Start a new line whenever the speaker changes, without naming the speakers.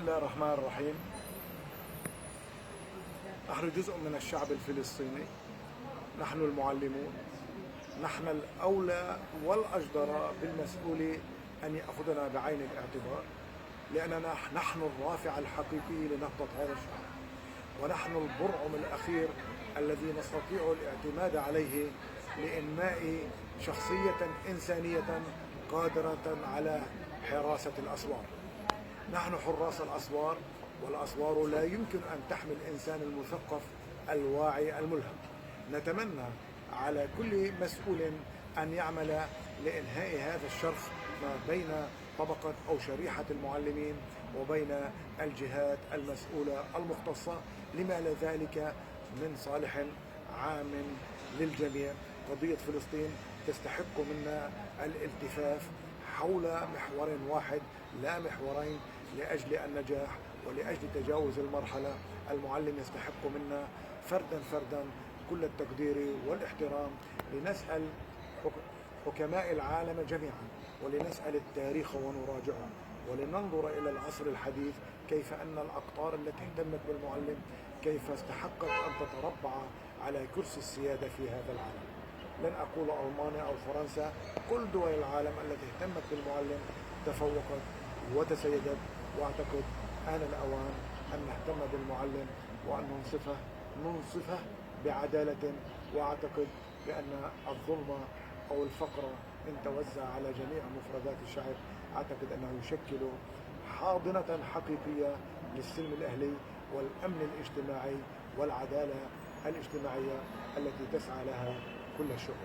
الله الرحمن الرحيم. نحن جزء من الشعب الفلسطيني، نحن المعلمون، نحن الأولى والأجدر بالمسؤول أن يأخذنا بعين الاعتبار، لأننا نحن الرافع الحقيقي لنهضة هذا الشعب، ونحن البرعم الأخير الذي نستطيع الاعتماد عليه لإنماء شخصية إنسانية قادرة على حراسة الأسوار. نحن حراس الأسوار، والأسوار لا يمكن أن تحمي الإنسان المثقف الواعي الملهم. نتمنى على كل مسؤول أن يعمل لإنهاء هذا الشرخ ما بين طبقة أو شريحة المعلمين وبين الجهات المسؤولة المختصة، لما ذلك من صالح عام للجميع. قضية فلسطين تستحق منا الالتفاف حول محور واحد لا محورين لأجل النجاح ولأجل تجاوز المرحلة. المعلم يستحق منا فردا فردا كل التقدير والاحترام، لنسأل حكماء العالم جميعا، ولنسأل التاريخ ونراجعه، ولننظر إلى العصر الحديث كيف أن الأقطار التي اهتمت بالمعلم كيف استحقت أن تتربع على كرسي السيادة في هذا العالم. لن أقول ألمانيا أو فرنسا، كل دول العالم التي اهتمت بالمعلم تفوقت وتسيدت، وأعتقد آن الأوان أن نهتم بالمعلم وأن ننصفه بعدالة. وأعتقد بأن الظلم أو الفقر إن توزع على جميع مفردات الشعب، أعتقد أنه يشكل حاضنة حقيقية للسلم الأهلي والأمن الاجتماعي والعدالة الاجتماعية التي تسعى لها كل الشعوب.